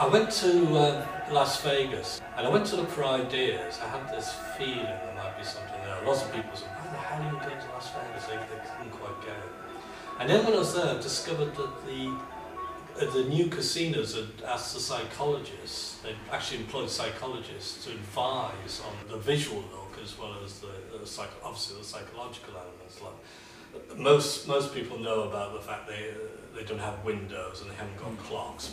I went to Las Vegas and I went to look for ideas. I had this feeling there might be something there. Lots of people said, "How the hell are you going to Las Vegas?" They couldn't quite get it. And then when I was there, I discovered that the new casinos had asked the psychologists, they'd actually employed psychologists to advise on the visual look as well as obviously the psychological elements. Like most people know about the fact they don't have windows and they haven't got clocks,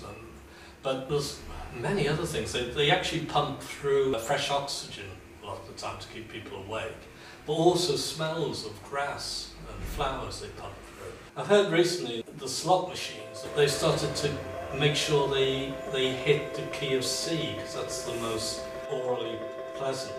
but there's many other things. They actually pump through fresh oxygen a lot of the time to keep people awake, but also smells of grass and flowers they pump through. I've heard recently the slot machines, that they started to make sure they hit the key of C, because that's the most orally pleasant.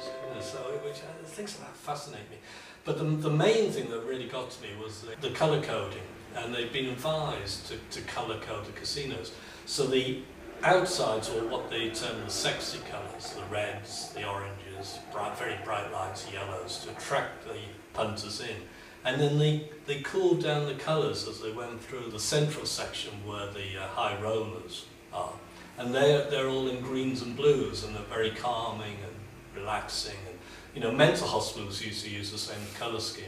Which things like that fascinate me. But the main thing that really got to me was the colour coding, and they've been advised to colour code the casinos. So the outsides, or what they term the sexy colours, the reds, the oranges, very bright lights, yellows, to attract the punters in. And then they cooled down the colours as they went through the central section where the high rollers are. And they're all in greens and blues, and they're very calming and relaxing. And you know, mental hospitals used to use the same colour scheme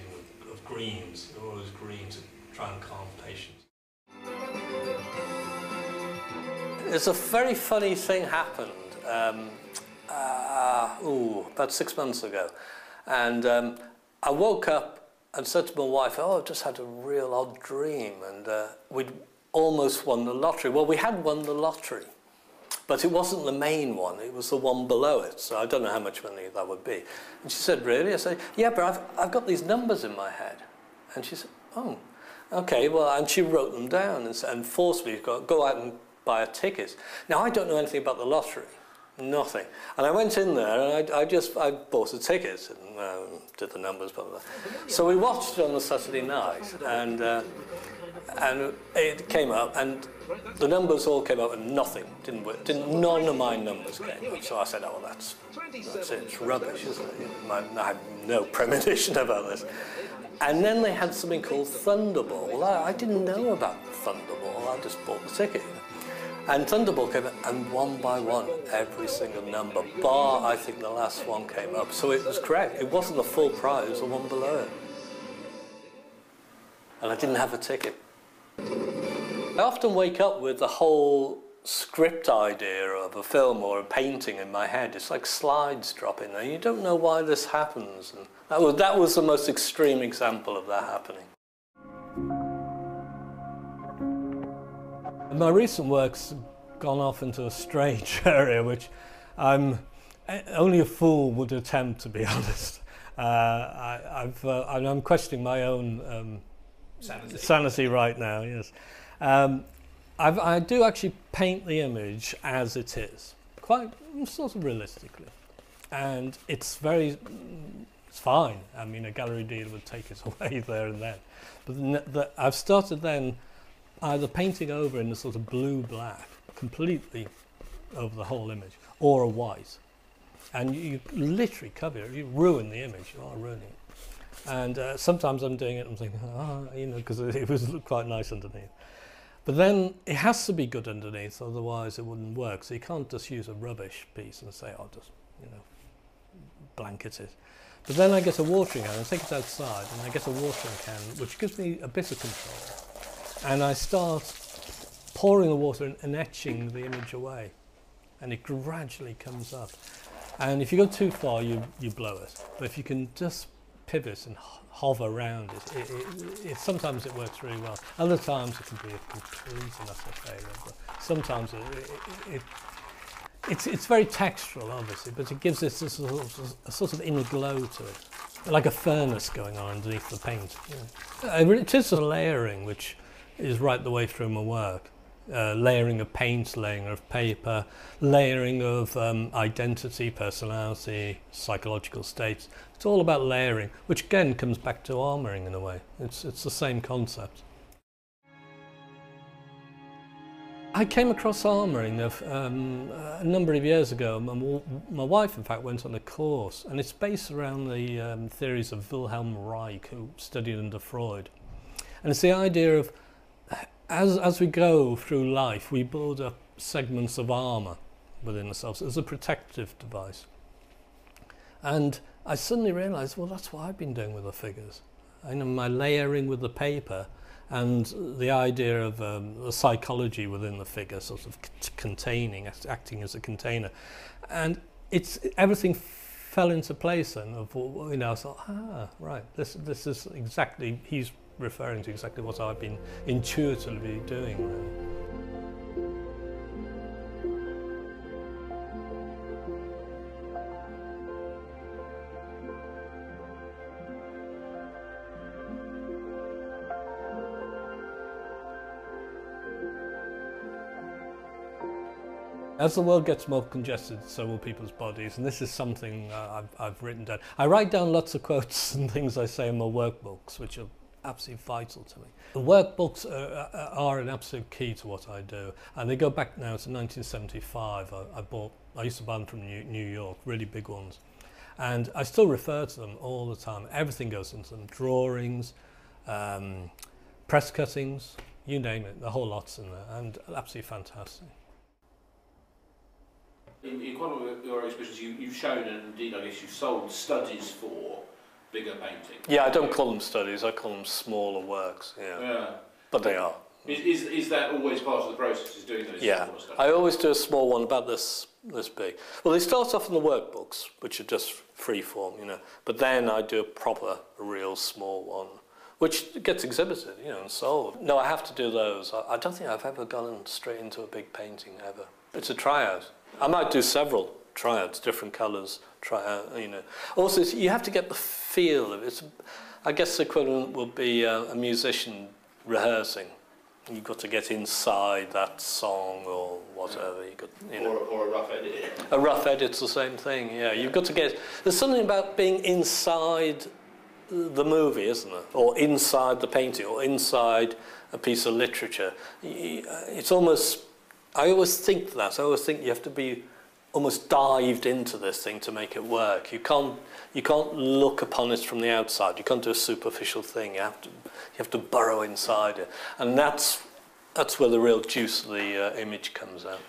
of greens. They're always green to try and calm patients. There's a very funny thing happened about 6 months ago, and I woke up and said to my wife, "Oh, I've just had a real odd dream," and we'd almost won the lottery. Well, we had won the lottery, but it wasn't the main one, it was the one below it, so I don't know how much money that would be. And she said, "Really?" I said, "Yeah, but I've got these numbers in my head." And she said, "Oh, okay, well," and she wrote them down and forced me to go out and buy a ticket. Now, I don't know anything about the lottery, nothing. And I went in there and I bought a ticket and did the numbers, blah, blah, blah. So we watched it on the Saturday night, and it came up, and the numbers all came up, and nothing, none of my numbers came up. So I said, "Oh, well, that's it, it's rubbish, isn't it? I had no premonition about this." And then they had something called Thunderball. Well, I didn't know about Thunderball, I just bought the ticket. And Thunderball came up, and one by one, every single number, bar I think the last one, came up. So it was correct. It wasn't the full price, it was the one below it. And I didn't have a ticket. I often wake up with the whole script idea of a film or a painting in my head. It's like slides drop in there. You don't know why this happens. And that was the most extreme example of that happening. My recent work's gone off into a strange area, which only a fool would attempt, to be honest. I'm questioning my own sanity right now, yes. I do actually paint the image as it is, quite sort of realistically. And it's fine. I mean, a gallery dealer would take it away there and then. But I've started then either painting over in a sort of blue-black, completely over the whole image, or a white. And you literally cover it, you ruin the image, you are ruining it. And sometimes I'm doing it and I'm thinking, you know, because it was quite nice underneath. But then it has to be good underneath, otherwise it wouldn't work. So you can't just use a rubbish piece and say, "Oh, just, you know, blanket it." But then I get a watering can, I take it outside, and I get a watering can, which gives me a bit of control. And I start pouring the water and etching the image away, and it gradually comes up. And if you go too far, you blow it. But if you can just pivot and hover around it, sometimes it works really well. Other times it can be a complete and utter failure. But sometimes it's very textural, obviously, but it gives it a sort of inner glow to it, like a furnace going on underneath the paint. You know. It is a layering which is right the way through my work. Layering of paint, layering of paper, layering of identity, personality, psychological states. It's all about layering, which again comes back to armouring in a way. It's the same concept. I came across armouring a number of years ago. My wife, in fact, went on a course, and it's based around the theories of Wilhelm Reich, who studied under Freud. And it's the idea of as we go through life, we build up segments of armour within themselves as a protective device. And I suddenly realised, well, that's what I've been doing with the figures. My layering with the paper and the idea of the psychology within the figure, sort of containing, acting as a container. And everything fell into place then. I thought, right, this is exactly, he's referring to exactly what I've been intuitively doing then. As the world gets more congested, so will people's bodies, and this is something I've written down. I write down lots of quotes and things I say in my workbooks, which are absolutely vital to me. The workbooks are an absolute key to what I do, and they go back now to 1975. I used to buy them from New York, really big ones, and I still refer to them all the time. Everything goes into them: drawings, press cuttings, you name it. The whole lot's in there, and absolutely fantastic. In quite a lot of your exhibitions, you've shown, and indeed I guess you've sold studies for bigger paintings. Yeah, I don't call them studies, I call them smaller works, yeah. But they are. Is that always part of the process, is doing those smaller studies? I always do a small one about this big. Well, they start off in the workbooks, which are just free form, but then I do a real small one, which gets exhibited, and sold. No, I have to do those. I don't think I've ever gone straight into a big painting, ever. It's a tryout. I might do several tryouts, different colours, Also, you have to get the feel of it. I guess the equivalent would be a musician rehearsing. You've got to get inside that song or whatever. Or a rough edit. A rough edit's the same thing, yeah. You've got to get... There's something about being inside the movie, isn't there? Or inside the painting, or inside a piece of literature. It's almost... I always think you have to be almost dived into this thing to make it work. You can't look upon it from the outside. You can't do a superficial thing. You have to burrow inside it, and that's where the real juice of the image comes out.